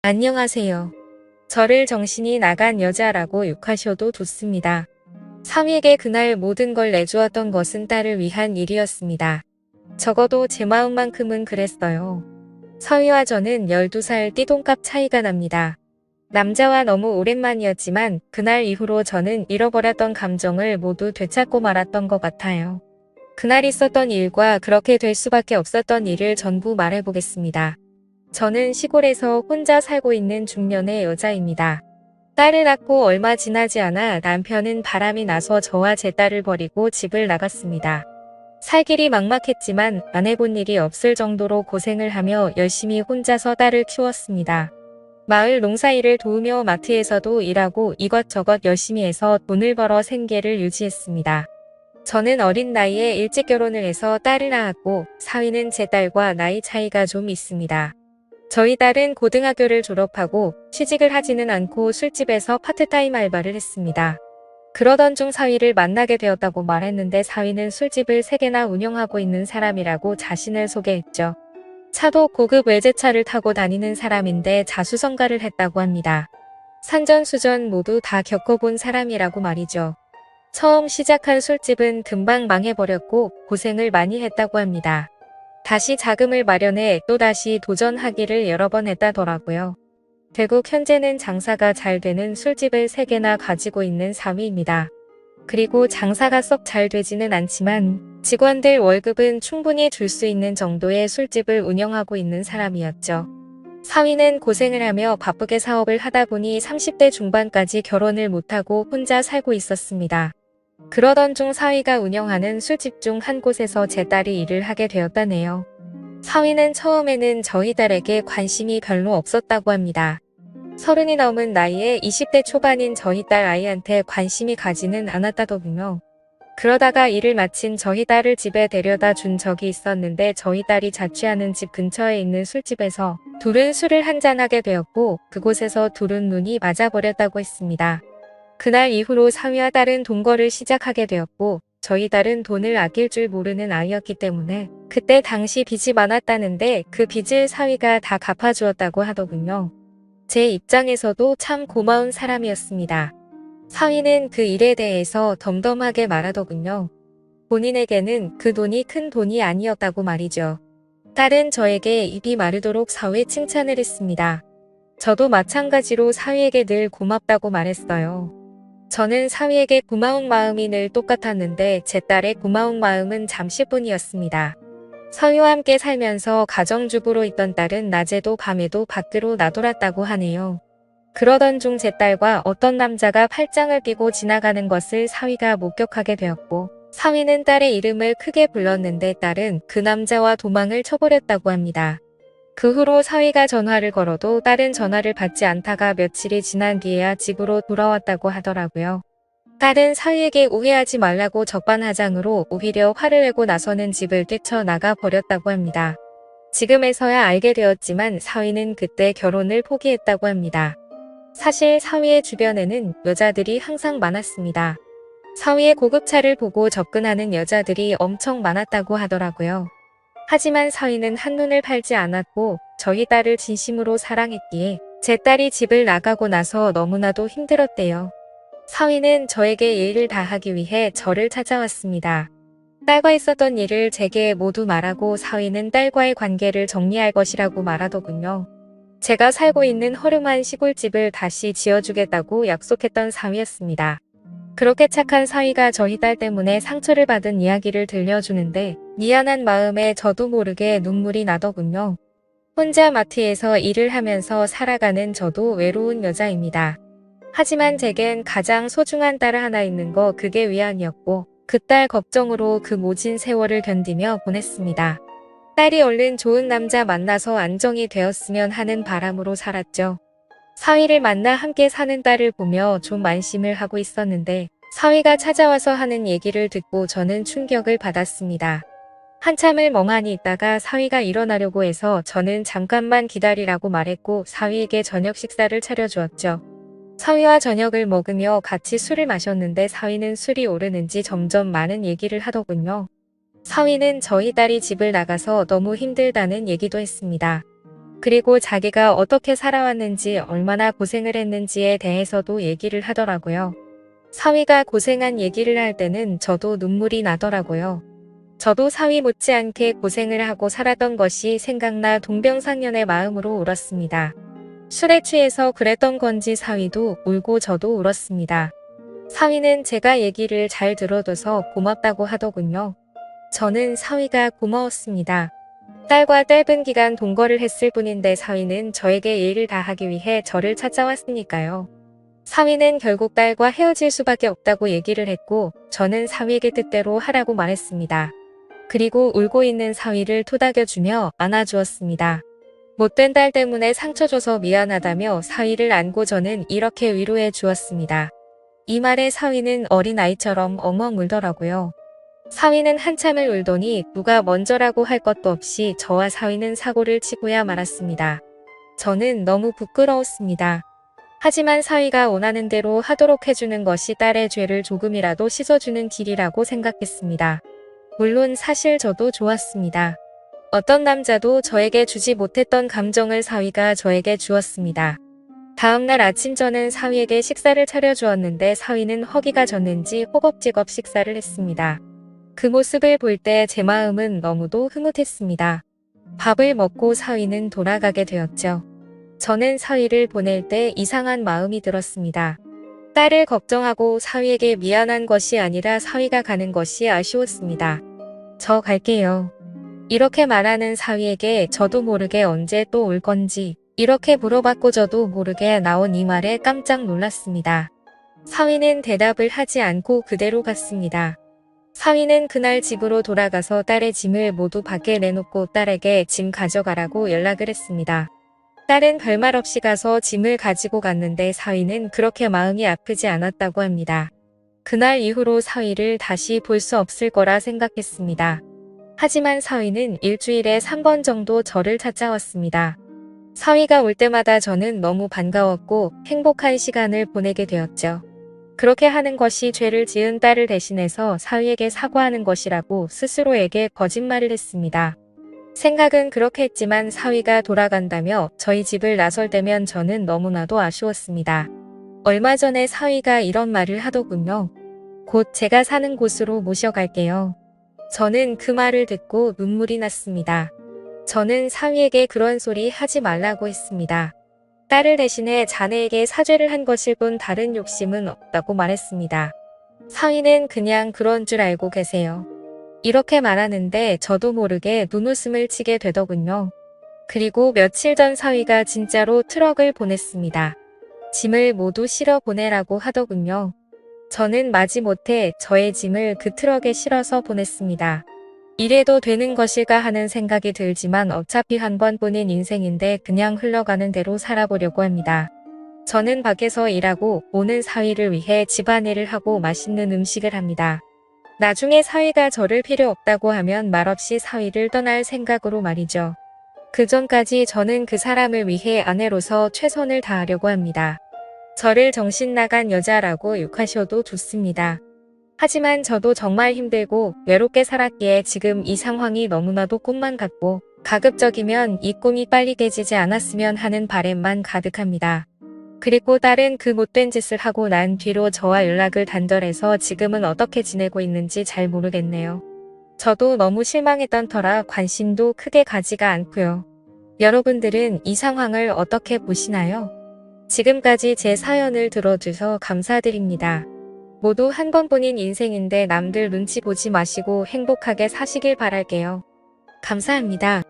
안녕하세요. 저를 정신이 나간 여자라고 욕하셔도 좋습니다. 사위에게 그날 모든 걸 내주었던 것은 딸을 위한 일이었습니다. 적어도 제 마음만큼은 그랬어요. 사위와 저는 12살 띠동갑 차이가 납니다. 남자와 너무 오랜만이었지만 그날 이후로 저는 잃어버렸던 감정을 모두 되찾고 말았던 것 같아요. 그날 있었던 일과 그렇게 될 수밖에 없었던 일을 전부 말해보겠습니다. 저는 시골에서 혼자 살고 있는 중년의 여자입니다. 딸을 낳고 얼마 지나지 않아 남편은 바람이 나서 저와 제 딸을 버리고 집을 나갔습니다. 살 길이 막막했지만 안 해본 일이 없을 정도로 고생을 하며 열심히 혼자서 딸을 키웠습니다. 마을 농사일을 도우며 마트에서도 일하고 이것저것 열심히 해서 돈을 벌어 생계를 유지했습니다. 저는 어린 나이에 일찍 결혼을 해서 딸을 낳았고 사위는 제 딸과 나이 차이가 좀 있습니다. 저희 딸은 고등학교를 졸업하고 취직을 하지는 않고 술집에서 파트타임 알바를 했습니다. 그러던 중 사위를 만나게 되었다고 말했는데 사위는 술집을 3개나 운영하고 있는 사람이라고 자신을 소개했죠. 차도 고급 외제차를 타고 다니는 사람인데 자수성가를 했다고 합니다. 산전수전 모두 다 겪어본 사람이라고 말이죠. 처음 시작한 술집은 금방 망해버렸고 고생을 많이 했다고 합니다. 다시 자금을 마련해 또다시 도전하기를 여러 번 했다더라고요. 결국 현재는 장사가 잘 되는 술집을 3개나 가지고 있는 사위입니다. 그리고 장사가 썩 잘 되지는 않지만 직원들 월급은 충분히 줄 수 있는 정도의 술집을 운영하고 있는 사람이었죠. 사위는 고생을 하며 바쁘게 사업을 하다 보니 30대 중반까지 결혼을 못하고 혼자 살고 있었습니다. 그러던 중 사위가 운영하는 술집 중 한 곳에서 제 딸이 일을 하게 되었다네요. 사위는 처음에는 저희 딸에게 관심이 별로 없었다고 합니다. 30이 넘은 나이에 20대 초반인 저희 딸 아이한테 관심이 가지는 않았다더군요. 그러다가 일을 마친 저희 딸을 집에 데려다 준 적이 있었는데 저희 딸이 자취하는 집 근처에 있는 술집에서 둘은 술을 한잔하게 되었고 그곳에서 둘은 눈이 맞아버렸다고 했습니다. 그날 이후로 사위와 딸은 동거를 시작하게 되었고 저희 딸은 돈을 아낄 줄 모르는 아이였기 때문에 그때 당시 빚이 많았다는데 그 빚을 사위가 다 갚아주었다고 하더군요. 제 입장에서도 참 고마운 사람이었습니다. 사위는 그 일에 대해서 덤덤하게 말하더군요. 본인에게는 그 돈이 큰 돈이 아니었다고 말이죠. 딸은 저에게 입이 마르도록 사위의 칭찬을 했습니다. 저도 마찬가지로 사위에게 늘 고맙다고 말했어요. 저는 사위에게 고마운 마음이 늘 똑같았는데 제 딸의 고마운 마음은 잠시뿐이었습니다. 사위와 함께 살면서 가정주부로 있던 딸은 낮에도 밤에도 밖으로 나돌았다고 하네요. 그러던 중 제 딸과 어떤 남자가 팔짱을 끼고 지나가는 것을 사위가 목격하게 되었고 사위는 딸의 이름을 크게 불렀는데 딸은 그 남자와 도망을 쳐버렸다고 합니다. 그 후로 사위가 전화를 걸어도 딸은 전화를 받지 않다가 며칠이 지난 뒤에야 집으로 돌아왔다고 하더라고요. 딸은 사위에게 오해하지 말라고 적반하장으로 오히려 화를 내고 나서는 집을 뛰쳐나가 버렸다고 합니다. 지금에서야 알게 되었지만 사위는 그때 결혼을 포기했다고 합니다. 사실 사위의 주변에는 여자들이 항상 많았습니다. 사위의 고급차를 보고 접근하는 여자들이 엄청 많았다고 하더라고요. 하지만 사위는 한눈을 팔지 않았고 저희 딸을 진심으로 사랑했기에 제 딸이 집을 나가고 나서 너무나도 힘들었대요. 사위는 저에게 예의를 다하기 위해 저를 찾아왔습니다. 딸과 있었던 일을 제게 모두 말하고 사위는 딸과의 관계를 정리할 것이라고 말하더군요. 제가 살고 있는 허름한 시골집을 다시 지어주겠다고 약속했던 사위였습니다. 그렇게 착한 사위가 저희 딸 때문에 상처를 받은 이야기를 들려주는데 미안한 마음에 저도 모르게 눈물이 나더군요. 혼자 마트에서 일을 하면서 살아가는 저도 외로운 여자입니다. 하지만 제겐 가장 소중한 딸 하나 있는 거 그게 위안이었고 그 딸 걱정으로 그 모진 세월을 견디며 보냈습니다. 딸이 얼른 좋은 남자 만나서 안정이 되었으면 하는 바람으로 살았죠. 사위를 만나 함께 사는 딸을 보며 좀 안심을 하고 있었는데 사위가 찾아와서 하는 얘기를 듣고 저는 충격을 받았습니다. 한참을 멍하니 있다가 사위가 일어나려고 해서 저는 잠깐만 기다리라고 말했고 사위에게 저녁 식사를 차려주었죠. 사위와 저녁을 먹으며 같이 술을 마셨는데 사위는 술이 오르는지 점점 많은 얘기를 하더군요. 사위는 저희 딸이 집을 나가서 너무 힘들다는 얘기도 했습니다. 그리고 자기가 어떻게 살아왔는지 얼마나 고생을 했는지에 대해서도 얘기를 하더라고요. 사위가 고생한 얘기를 할 때는 저도 눈물이 나더라고요. 저도 사위 못지않게 고생을 하고 살았던 것이 생각나 동병상련의 마음으로 울었습니다. 술에 취해서 그랬던 건지 사위도 울고 저도 울었습니다. 사위는 제가 얘기를 잘 들어줘서 고맙다고 하더군요. 저는 사위가 고마웠습니다. 딸과 짧은 기간 동거를 했을 뿐인데 사위는 저에게 예의를 다하기 위해 저를 찾아왔으니까요. 사위는 결국 딸과 헤어질 수밖에 없다고 얘기를 했고 저는 사위에게 뜻대로 하라고 말했습니다. 그리고 울고 있는 사위를 토닥여주며 안아주었습니다. 못된 딸 때문에 상처 줘서 미안하다며 사위를 안고 저는 이렇게 위로해 주었습니다. 이 말에 사위는 어린아이처럼 엉엉 울더라고요. 사위는 한참을 울더니 누가 먼저라고 할 것도 없이 저와 사위는 사고를 치고야 말았습니다. 저는 너무 부끄러웠습니다. 하지만 사위가 원하는 대로 하도록 해주는 것이 딸의 죄를 조금이라도 씻어주는 길이라고 생각했습니다. 물론 사실 저도 좋았습니다. 어떤 남자도 저에게 주지 못했던 감정을 사위가 저에게 주었습니다. 다음날 아침 저는 사위에게 식사를 차려주었는데 사위는 허기가 졌는지 허겁지겁 식사를 했습니다. 그 모습을 볼 때 제 마음은 너무도 흐뭇했습니다. 밥을 먹고 사위는 돌아가게 되었죠. 저는 사위를 보낼 때 이상한 마음이 들었습니다. 딸을 걱정하고 사위에게 미안한 것이 아니라 사위가 가는 것이 아쉬웠습니다. 저 갈게요. 이렇게 말하는 사위에게 저도 모르게 언제 또 올 건지 이렇게 물어봤고 저도 모르게 나온 이 말에 깜짝 놀랐습니다. 사위는 대답을 하지 않고 그대로 갔습니다. 사위는 그날 집으로 돌아가서 딸의 짐을 모두 밖에 내놓고 딸에게 짐 가져가라고 연락을 했습니다. 딸은 별말 없이 가서 짐을 가지고 갔는데 사위는 그렇게 마음이 아프지 않았다고 합니다. 그날 이후로 사위를 다시 볼 수 없을 거라 생각했습니다. 하지만 사위는 일주일에 3번 정도 저를 찾아왔습니다. 사위가 올 때마다 저는 너무 반가웠고 행복한 시간을 보내게 되었죠. 그렇게 하는 것이 죄를 지은 딸을 대신해서 사위에게 사과하는 것이라고 스스로에게 거짓말을 했습니다. 생각은 그렇게 했지만 사위가 돌아간다며 저희 집을 나설 때면 저는 너무나도 아쉬웠습니다. 얼마 전에 사위가 이런 말을 하더군요. 곧 제가 사는 곳으로 모셔갈게요. 저는 그 말을 듣고 눈물이 났습니다. 저는 사위에게 그런 소리 하지 말라고 했습니다. 딸을 대신해 자네에게 사죄를 한 것일 뿐 다른 욕심은 없다고 말했습니다. 사위는 그냥 그런 줄 알고 계세요. 이렇게 말하는데 저도 모르게 눈웃음을 치게 되더군요. 그리고 며칠 전 사위가 진짜로 트럭을 보냈습니다. 짐을 모두 실어 보내라고 하더군요. 저는 마지못해 저의 짐을 그 트럭에 실어서 보냈습니다. 이래도 되는 것일까 하는 생각이 들지만 어차피 한 번뿐인 인생인데 그냥 흘러가는 대로 살아보려고 합니다. 저는 밖에서 일하고 오는 사위를 위해 집안일을 하고 맛있는 음식을 합니다. 나중에 사위가 저를 필요 없다고 하면 말없이 사위를 떠날 생각으로 말이죠. 그 전까지 저는 그 사람을 위해 아내로서 최선을 다하려고 합니다. 저를 정신 나간 여자라고 욕하셔도 좋습니다. 하지만 저도 정말 힘들고 외롭게 살았기에 지금 이 상황이 너무나도 꿈만 같고 가급적이면 이 꿈이 빨리 깨지지 않았으면 하는 바램만 가득합니다. 그리고 딸은 그 못된 짓을 하고 난 뒤로 저와 연락을 단절해서 지금은 어떻게 지내고 있는지 잘 모르겠네요. 저도 너무 실망했던 터라 관심도 크게 가지가 않고요. 여러분들은 이 상황을 어떻게 보시나요? 지금까지 제 사연을 들어주셔서 감사드립니다. 모두 한 번뿐인 인생인데 남들 눈치 보지 마시고 행복하게 사시길 바랄게요. 감사합니다.